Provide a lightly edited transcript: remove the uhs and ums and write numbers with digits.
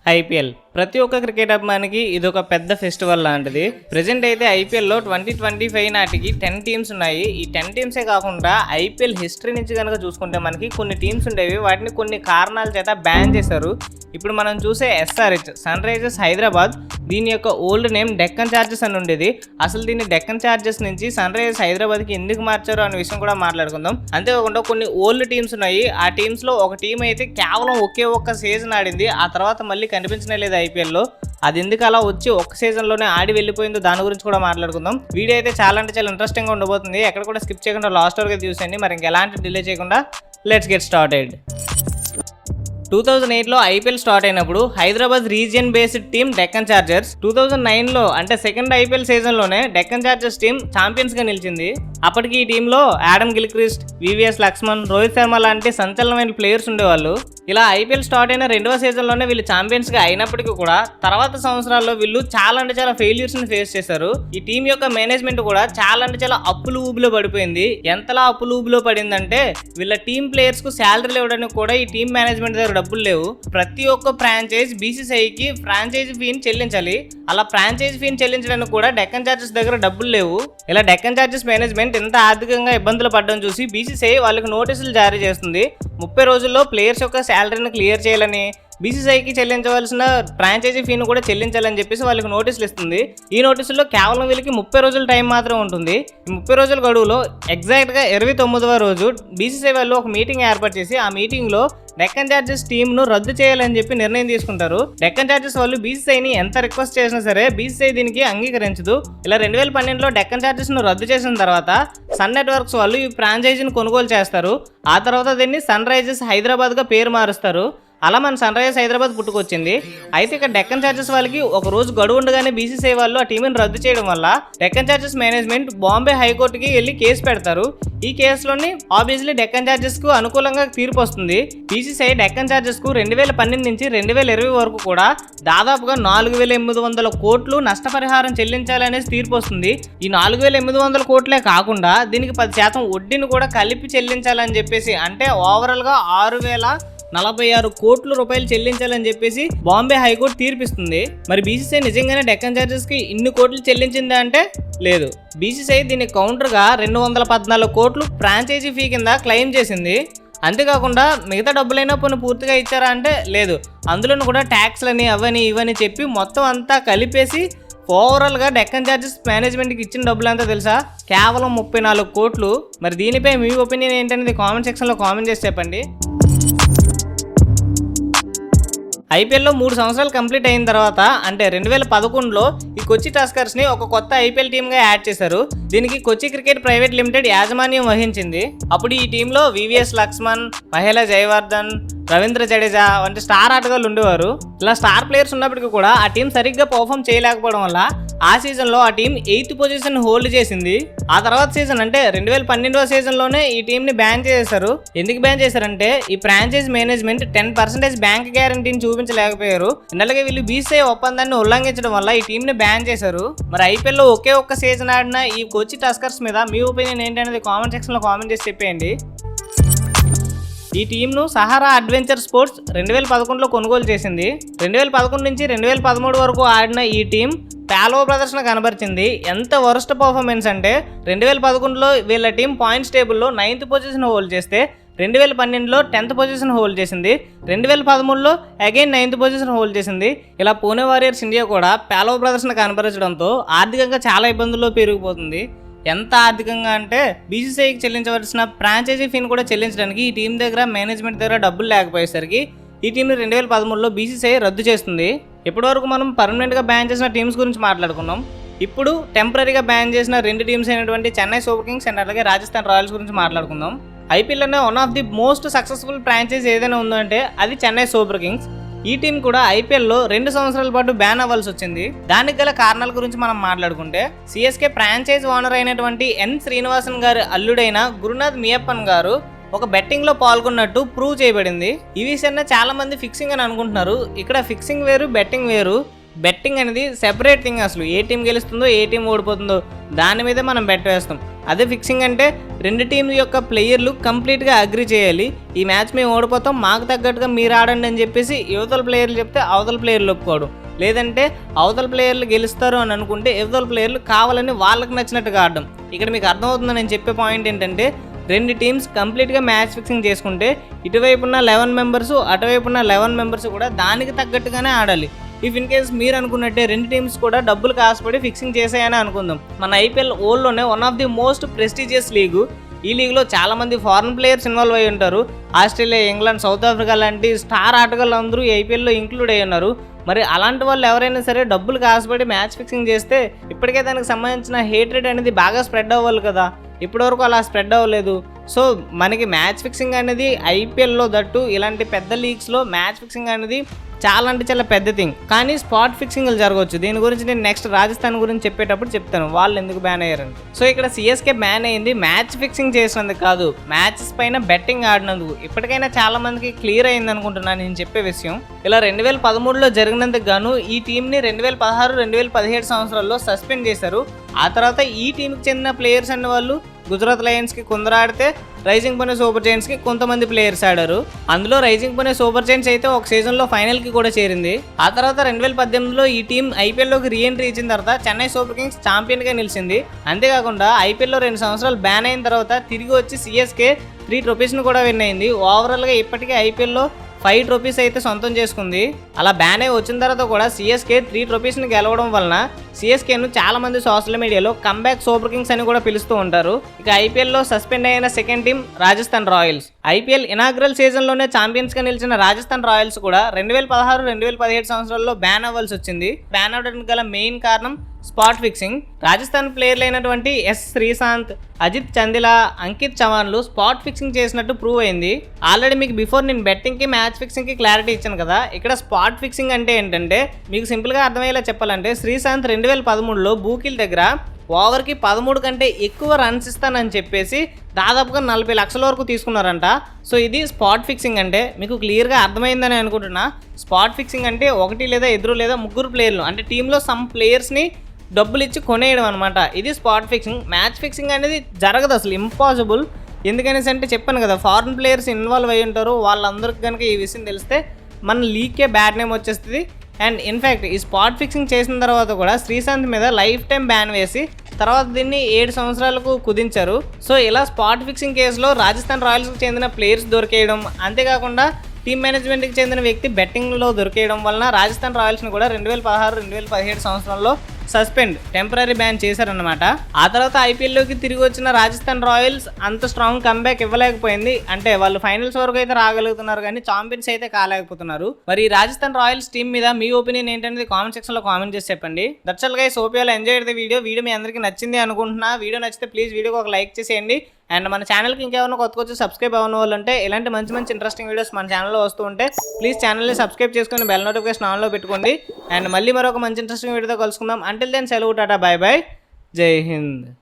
IPL ప్రతి ఒక్క cricket అభిమానికి ఇది ఒక పెద్ద ఫెస్టివల్ లాంటిది. ప్రెజెంట్ అయితే ఐపీఎల్లో 2025 నాటికి 10 టీమ్స్ ఉన్నాయి. ఈ 10 టీమ్సే కాకుండా ఐపీఎల్ హిస్టరీ నుంచి కనుక చూసుకుంటే మనకి కొన్ని టీమ్స్ ఉండేవి, వాటిని కొన్ని కారణాల చేత బ్యాన్ చేశారు. ఇప్పుడు మనం చూసే ఎస్ఆర్హెచ్ సన్ రైజర్స్ హైదరాబాద్, దీని యొక్క ఓల్డ్ నేమ్ డెక్కన్ చార్జెస్ అని ఉండేది. అసలు దీన్ని డెక్కన్ చార్జెస్ నుంచి సన్ రైజర్స్ హైదరాబాద్కి ఎందుకు మార్చారు అనే విషయం కూడా మాట్లాడుకుందాం. అంతేకాకుండా కొన్ని ఓల్డ్ టీమ్స్ ఉన్నాయి. ఆ టీమ్స్లో ఒక టీం అయితే కేవలం ఒక్క సీజన్ ఆడింది, ఆ తర్వాత మళ్ళీ కనిపించనే లేదు ఐపీఎల్లో. అది ఎందుకు అలా వచ్చి ఒక్క సీజన్లోనే ఆడి వెళ్ళిపోయిందో దాని గురించి కూడా మాట్లాడుకుందాం. వీడియో అయితే చాలా అంటే చాలా ఇంట్రెస్టింగ్గా ఉండబోతుంది. ఎక్కడ కూడా స్కిప్ చేయకుండా లాస్ట్ వరకు చూసేయండి. మరి ఇంకెలాంటి డిలే చేయకుండా లెట్స్ గెట్ స్టార్టెడ్. 2008లో ఐపీఎల్ స్టార్ట్ అయినప్పుడు Hyderabad region based team Deccan chargers, 2009లో అంటే సెకండ్ ఐపీఎల్ సీజన్లోనే డెక్కన్ చార్జర్స్ టీమ్ ఛాంపియన్స్గా నిలిచింది. అప్పటికి ఈ టీంలో Adam Gilchrist, V V S Laxman, Rohit Sharma లాంటి సంచలనమైన ప్లేయర్స్ ఉండేవాళ్ళు. ఇలా ఐపీఎల్ స్టార్ట్ అయిన రెండవ సీజన్లోనే వీళ్ళు ఛాంపియన్స్గా అయినప్పటికీ కూడా తర్వాత సంవత్సరాల్లో వీళ్ళు చాలా అంటే చాలా ఫెయిల్యూర్స్ని ఫేస్ చేశారు. ఈ టీం యొక్క మేనేజ్మెంట్ కూడా చాలా అంటే చాలా అప్పులు ఊబిలో పడిపోయింది. ఎంతలా అప్పులు ఊబిలో పడిందంటే వీళ్ళ టీం ప్లేయర్స్కు శాలరీలు ఇవ్వడానికి కూడా ఈ టీం మేనేజ్మెంట్ దగ్గర డబ్బులు లేవు. ప్రతి ఒక్క ఫ్రాంచైజ్ బీసీసీఐకి ఫ్రాంచైజీ ఫీని చెల్లించాలి. అలా ఫ్రాంచైజీ ఫీని చెల్లించడానికి కూడా డెక్కన్ చార్జెస్ దగ్గర డబ్బులు లేవు. ఇలా డెక్కన్ చార్జెస్ మేనేజ్మెంట్ ఎంత ఆర్థికంగా ఇబ్బందులు పడడం చూసి బీసీసీఐ వాళ్ళకి నోటీసులు జారీ చేస్తుంది. 30 రోజుల్లో ప్లేయర్స్ యొక్క శాలరీని క్లియర్ చేయాలని, బీసీసీఐకి చెల్లించవలసిన ఫ్రాంచైజీ ఫీని కూడా చెల్లించాలని చెప్పేసి వాళ్ళకి నోటీసులు ఇస్తుంది. ఈ నోటీసుల్లో కేవలం వీళ్ళకి 30 రోజుల టైం మాత్రం ఉంటుంది. ఈ 30 రోజుల గడువులో ఎగ్జాక్ట్గా 29వ రోజు బీసీసీఐ వాళ్ళు ఒక మీటింగ్ ఏర్పాటు చేసి ఆ మీటింగ్లో డెక్కన్ చార్జెస్ టీంను రద్దు చేయాలని చెప్పి నిర్ణయం తీసుకుంటారు. డెక్కన్ చార్జెస్ వాళ్ళు బీసీసీఐని ఎంత రిక్వెస్ట్ చేసినా సరే బీసీసీఐ దీనికి అంగీకరించదు. ఇలా 2012లో డెక్కన్ చార్జెస్ను రద్దు చేసిన తర్వాత సన్ నెట్వర్క్స్ వాళ్ళు ఈ ఫ్రాంచైజీని కొనుగోలు చేస్తారు. ఆ తర్వాత దీన్ని సన్ రైజర్స్ హైదరాబాద్గా పేరు మారుస్తారు. అలా మన సన్ రైజర్స్ హైదరాబాద్ పుట్టుకొచ్చింది. అయితే ఇక్కడ డెక్కన్ చార్జెస్ వాళ్ళకి ఒక రోజు గడువు ఉండగానే బీసీసీఐ వాళ్ళు ఆ టీంని రద్దు చేయడం వల్ల డెక్కన్ చార్జెస్ మేనేజ్మెంట్ బాంబే హైకోర్టుకి వెళ్ళి కేసు పెడతారు. ఈ కేసులోని ఆబ్వియస్లీ డెక్కన్ చార్జెస్కు అనుకూలంగా తీర్పు వస్తుంది. బీసీసీఐ డెక్కన్ చార్జెస్కు 2012 నుంచి 2020 వరకు కూడా దాదాపుగా 4,800 కోట్లు నష్టపరిహారం చెల్లించాలనేసి తీర్పు వస్తుంది. ఈ 4,800 కోట్లే కాకుండా దీనికి 10% వడ్డీని కూడా కలిపి చెల్లించాలని చెప్పేసి, అంటే ఓవరాల్గా 6,046 కోట్ల రూపాయలు చెల్లించాలని చెప్పేసి బాంబే హైకోర్టు తీర్పిస్తుంది. మరి బీసీసీఐ నిజంగానే డెక్కన్ చార్జెస్కి ఇన్ని కోట్లు చెల్లించిందా అంటే లేదు. బీసీసీఐ దీని కౌంటర్గా 214 కోట్లు ఫ్రాంచైజీ ఫీ కింద క్లెయిమ్ చేసింది. అంతేకాకుండా మిగతా డబ్బులైనా కొన్ని పూర్తిగా ఇచ్చారా అంటే లేదు. అందులోనూ కూడా ట్యాక్స్లని అవని ఇవని చెప్పి మొత్తం అంతా కలిపేసి ఓవరాల్గా డెక్కన్ చార్జెస్ మేనేజ్మెంట్కి ఇచ్చిన డబ్బులు అంతా తెలుసా? కేవలం 34 కోట్లు. మరి దీనిపై మీ ఒపీనియన్ ఏంటనేది కామెంట్ సెక్షన్లో కామెంట్ చేసి చెప్పండి. ఐపీఎల్లో 3 సంవత్సరాలు కంప్లీట్ అయిన తర్వాత అంటే 2011లో ఈ కొచ్చి టస్కర్స్ని ఒక కొత్త ఐపీఎల్ టీమ్గా యాడ్ చేశారు. దీనికి కొచ్చి క్రికెట్ ప్రైవేట్ లిమిటెడ్ యాజమాన్యం వహించింది. అప్పుడు ఈ టీంలో వివిఎస్ లక్ష్మణ్, మహేలా జయవర్ధన్, రవీంద్ర జడేజా వంటి స్టార్ ఆటగాళ్ళు ఉండేవారు. ఇలా స్టార్ ప్లేయర్స్ ఉన్నప్పటికీ కూడా ఆ టీం సరిగ్గా పర్ఫామ్ చేయలేకపోవడం వల్ల ఆ సీజన్లో ఆ టీం 8th పొజిషన్ హోల్డ్ చేసింది. ఆ తర్వాత సీజన్ అంటే 2012వ సీజన్లోనే ఈ టీంని బ్యాన్ చేశారు. ఎందుకు బ్యాన్ చేశారంటే ఈ ఫ్రాంచైజ్ మేనేజ్మెంట్ 10% బ్యాంక్ గ్యారంటీని చూపించలేకపోయారు. అలాగే వీళ్ళు బీసీసీఐ ఒప్పందాన్ని ఉల్లంఘించడం వల్ల ఈ టీంని బ్యాన్ చేశారు. మరి ఐపీఎల్లో ఒక్క సీజన్ ఆడిన ఈ కొచ్చి టస్కర్స్ మీద మీ ఒపీనియన్ ఏంటనేది కామెంట్ సెక్షన్లో కామెంట్ చేసి చెప్పేయండి. ఈ టీంను సహారా అడ్వెంచర్ స్పోర్ట్స్ 2011లో కొనుగోలు చేసింది. 2011 నుంచి 2013 వరకు ఆడిన ఈ టీం పేలవ ప్రదర్శన కనబరిచింది. ఎంత వరస్ట్ పర్ఫార్మెన్స్ అంటే 2011లో వీళ్ళ టీం పాయింట్స్ టేబుల్లో 9th పొజిషన్ హోల్డ్ చేస్తే 2012లో 10th పొజిషన్ హోల్డ్ చేసింది. 2013లో అగైన్ 9th పొజిషన్ హోల్డ్ చేసింది. ఇలా పూణే వారియర్స్ ఇండియా కూడా పేలవ ప్రదర్శన కనబరచడంతో ఆర్థికంగా చాలా ఇబ్బందుల్లో పెరిగిపోతుంది. ఎంత ఆర్థికంగా అంటే బీసీసీఐకి చెల్లించవలసిన ఫ్రాంచైజీ ఫీని కూడా చెల్లించడానికి ఈ టీం దగ్గర మేనేజ్మెంట్ దగ్గర డబ్బులు లేకపోయేసరికి ఈ టీంని 2013లో బీసీసీఐ రద్దు చేస్తుంది. ఇప్పటివరకు మనం పర్మనెంట్గా బ్యాన్ చేసిన టీమ్స్ గురించి మాట్లాడుకున్నాం. ఇప్పుడు టెంపరీగా బ్యాన్ చేసిన 2 టీమ్స్ అయినటువంటి చెన్నై సూపర్ కింగ్స్ అండ్ అలాగే రాజస్థాన్ రాయల్స్ గురించి మాట్లాడుకుందాం. ఐపీఎల్లోనే one of the most successful franchise ఏదైనా ఉందంటే అది చెన్నై సూపర్ కింగ్స్. ఈ టీం కూడా ఐపీఎల్లో 2 సంవత్సరాల పాటు బ్యాన్ అవ్వాల్సి వచ్చింది. దానికి గల కారణాల గురించి మనం మాట్లాడుకుంటే సిఎస్కే ఫ్రాంచైజ్ ఓనర్ అయినటువంటి ఎన్ శ్రీనివాసన్ గారి అల్లుడైన గురునాథ్ మియప్పన్ గారు ఒక బెట్టింగ్లో పాల్గొన్నట్టు ప్రూవ్ చేయబడింది. ఈ విషయాన్ని చాలా మంది ఫిక్సింగ్ అని అనుకుంటున్నారు. ఇక్కడ ఫిక్సింగ్ వేరు, బెట్టింగ్ వేరు. బెట్టింగ్ అనేది సెపరేట్ థింగ్. అసలు ఏ టీం గెలుస్తుందో ఏ టీం ఓడిపోతుందో దాని మీదే మనం బెట్ వేస్తాం. అదే ఫిక్సింగ్ అంటే రెండు టీంల యొక్క ప్లేయర్లు కంప్లీట్గా అగ్రి చేయాలి, ఈ మ్యాచ్ మేము ఓడిపోతాం, మాకు తగ్గట్టుగా మీరు ఆడండి అని చెప్పేసి యువతల ప్లేయర్లు చెప్తే అవతల ప్లేయర్లు ఒప్పుకోవడం, లేదంటే అవతల ప్లేయర్లు గెలుస్తారు అని అనుకుంటే యువతల ప్లేయర్లు కావాలని వాళ్ళకి నచ్చినట్టుగా ఆడడం. ఇక్కడ మీకు అర్థమవుతుందని నేను చెప్పే పాయింట్ ఏంటంటే రెండు టీమ్స్ కంప్లీట్గా మ్యాచ్ ఫిక్సింగ్ చేసుకుంటే ఇటువైపు ఉన్న 11 మెంబర్స్ అటువైపు ఉన్న 11 మెంబర్స్ కూడా దానికి తగ్గట్టుగానే ఆడాలి. ఇఫ్ ఇన్ కేస్ మీరు అనుకున్నట్టే రెండు టీమ్స్ కూడా డబ్బులు కాసుపడి ఫిక్సింగ్ చేసాయని అనుకుందాం. మన ఐపీఎల్ ఓల్డ్లోనే one of the most prestigious league. ఈ లీగ్లో చాలామంది ఫారెన్ ప్లేయర్స్ ఇన్వాల్వ్ అయి ఉంటారు. ఆస్ట్రేలియా, ఇంగ్లాండ్, సౌత్ ఆఫ్రికా లాంటి స్టార్ ఆటగాళ్ళు అందరూ ఈ ఐపీఎల్లో ఇంక్లూడ్ అయి ఉన్నారు. మరి అలాంటి వాళ్ళు ఎవరైనా సరే డబ్బులు కాసుపడి మ్యాచ్ ఫిక్సింగ్ చేస్తే ఇప్పటికే దానికి సంబంధించిన హేట్రేట్ అనేది బాగా స్ప్రెడ్ అవ్వాలి కదా. ఇప్పటివరకు అలా స్ప్రెడ్ అవ్వలేదు. సో మనకి మ్యాచ్ ఫిక్సింగ్ అనేది ఐపీఎల్లో దట్టు ఇలాంటి పెద్ద లీగ్స్లో మ్యాచ్ ఫిక్సింగ్ అనేది చాలా అంటే చాలా పెద్ద థింగ్. కానీ స్పాట్ ఫిక్సింగ్లు జరగవచ్చు. దీని గురించి నేను నెక్స్ట్ రాజస్థాన్ గురించి చెప్పేటప్పుడు చెప్తాను వాళ్ళు ఎందుకు బ్యాన్ అయ్యారని. సో ఇక్కడ సిఎస్కే బ్యాన్ అయింది మ్యాచ్ ఫిక్సింగ్ చేసినందుకు కాదు, మ్యాచెస్ పైన బెట్టింగ్ ఆడినందుకు. ఇప్పటికైనా చాలా మందికి క్లియర్ అయింది అనుకుంటున్నాను నేను చెప్పే విషయం. ఇలా 2013లో జరిగినందుకు గాను ఈ టీంని 2016, 2017 సంవత్సరాల్లో సస్పెండ్ చేశారు. ఆ తర్వాత ఈ టీంకి చెందిన ప్లేయర్స్ అనే వాళ్ళు గుజరాత్ లయన్స్కి కొందరు ఆడితే రైజింగ్ పుణె సూపర్ జైంట్స్కి కొంతమంది ప్లేయర్స్ ఆడారు. అందులో రైజింగ్ పుణె సూపర్ జైంట్స్ అయితే ఒక సీజన్లో ఫైనల్కి కూడా చేరింది. ఆ తర్వాత 2018లో ఈ టీం ఐపీఎల్లోకి రీఎంట్రీ ఇచ్చిన తర్వాత చెన్నై సూపర్ కింగ్స్ ఛాంపియన్గా నిలిచింది. అంతేకాకుండా ఐపీఎల్లో 2 సంవత్సరాలు బ్యాన్ అయిన తర్వాత తిరిగి వచ్చి సిఎస్కే 3 ట్రోఫీస్ను కూడా విన్ అయింది. ఓవరాల్గా ఇప్పటికే ఐపీఎల్లో 5 ట్రోఫీస్ అయితే సొంతం చేసుకుంది. అలా బ్యాన్ అయి వచ్చిన తర్వాత కూడా సిఎస్కే 3 ట్రోఫీస్ని గెలవడం వలన సిఎస్కేను చాలా మంది సోషల్ మీడియాలో కంబ్యాక్ సూపర్ కింగ్స్ అని కూడా పిలుస్తూ ఉంటారు. ఇక ఐపీఎల్లో సస్పెండ్ అయిన second team Rajasthan royals. IPL inaugural సీజన్లోనే ఛాంపియన్స్గా నిలిచిన రాజస్థాన్ రాయల్స్ కూడా 2016, 2017 సంవత్సరాల్లో బ్యాన్ అవ్వాల్సి వచ్చింది. బ్యాన్ అవ్వడానికి గల మెయిన్ కారణం స్పాట్ ఫిక్సింగ్. రాజస్థాన్ ప్లేయర్లు అయినటువంటి ఎస్ శ్రీశాంత్, అజిత్ చందిలా, అంకిత్ చవాన్లు స్పాట్ ఫిక్సింగ్ చేసినట్టు ప్రూవ్ అయింది. ఆల్రెడీ మీకు బిఫోర్ నేను బెట్టింగ్కి మ్యాచ్ ఫిక్సింగ్కి క్లారిటీ ఇచ్చాను కదా. ఇక్కడ స్పాట్ ఫిక్సింగ్ అంటే ఏంటంటే మీకు సింపుల్గా అర్థమయ్యేలా చెప్పాలంటే శ్రీశాంత్ 2013లో బూకిల్ దగ్గర ఓవర్కి 13 కంటే ఎక్కువ రన్స్ ఇస్తానని చెప్పేసి దాదాపుగా 40 లక్షల వరకు తీసుకున్నారంట. సో ఇది స్పాట్ ఫిక్సింగ్ అంటే మీకు క్లియర్గా అర్థమైందని అనుకుంటున్నా. స్పాట్ ఫిక్సింగ్ అంటే 1 లేదా 2 లేదా 3 ప్లేయర్లు అంటే టీంలో సమ్ ప్లేయర్స్ని డబ్బులు ఇచ్చి కొనేయడం అనమాట. ఇది స్పాట్ ఫిక్సింగ్. మ్యాచ్ ఫిక్సింగ్ అనేది జరగదు, అసలు ఇంపాసిబుల్. ఎందుకనేసి అంటే చెప్పాను కదా, ఫారెన్ ప్లేయర్స్ ఇన్వాల్వ్ అయ్యి ఉంటారు. వాళ్ళందరికీ కనుక ఈ విషయం తెలిస్తే మన లీగ్కే బ్యాడ్ నేమ్ వచ్చేస్తుంది. అండ్ ఇన్ఫ్యాక్ట్ ఈ స్పాట్ ఫిక్సింగ్ చేసిన తర్వాత కూడా శ్రీశాంత్ మీద లైఫ్ టైం బ్యాన్ వేసి తర్వాత దీన్ని 7 సంవత్సరాలకు కుదించారు. సో ఇలా స్పాట్ ఫిక్సింగ్ కేసులో రాజస్థాన్ రాయల్స్కి చెందిన ప్లేయర్స్ దొరికేయడం, అంతేకాకుండా టీమ్ మేనేజ్మెంట్కి చెందిన వ్యక్తి బెట్టింగ్లో దొరికేయడం వలన రాజస్థాన్ రాయల్స్ని కూడా 2016, 2017 సంవత్సరంలో సస్పెండ్, టెంపరీ బ్యాన్ చేశారనమాట. ఆ తర్వాత ఐపీఎల్లోకి తిరిగి వచ్చిన రాజస్థాన్ రాయల్స్ అంత స్ట్రాంగ్ కంబ్యాక్ ఇవ్వలేకపోయింది. అంటే వాళ్ళు ఫైనల్స్ వరకు అయితే రాగలుగుతున్నారు కానీ ఛాంపియన్స్ అయితే కాలేకపోతున్నారు. మరి రాజస్థాన్ రాయల్స్ టీం మీద మీ ఒపీనియన్ ఏంటనేది కామెంట్ సెక్షన్లో కామెంట్ చేసి చెప్పండి. That's all guys, hope you all enjoyed the video మీ అందరికీ నచ్చింది అనుకుంటున్నా. వీడియో నచ్చితే ప్లీజ్ వీడియోకి ఒక లైక్ చేసేయండి. అండ్ మన ఛానల్కి ఇంకేమైనా కొత్త సబ్స్క్రైబ్ అవ్వని వాళ్ళు ఉంటే ఇలాంటి మంచి ఇంట్రెస్టింగ్ వీడియోస్ మన ఛానల్లో వస్తూ ఉంటే ప్లీజ్ ఛానల్ని సబ్స్క్రైబ్ చేసుకొని బెల్ నోటిఫికేషన్ ఆన్లో పెట్టుకోండి. అండ్ మళ్ళీ మరొక మంచి ఇంట్రెస్టింగ్ వీడియోతో కలుసుకుందాం. అంటిల్ దెన్ సెలవు, టాటా, బై బై, జై హింద్.